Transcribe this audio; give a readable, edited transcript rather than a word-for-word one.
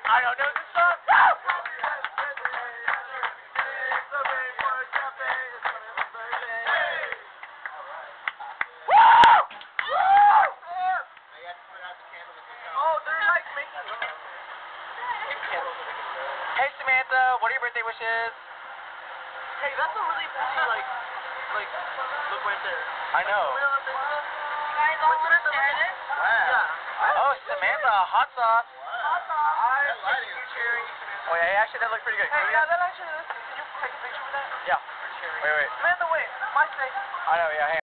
I don't know this song. Hey Samantha, what are your birthday wishes? Hey, that's a really pretty, like, look right there. I know. Guys, all want to share this? Yeah. Oh, Samantha, hot sauce. I like you, Cherry. Oh yeah, actually that looked pretty good. Hey, yeah, that actually looks. Can you take a picture of that? Yeah. Cherry. Wait. Samantha, wait. My thing. I know, yeah. Hang on.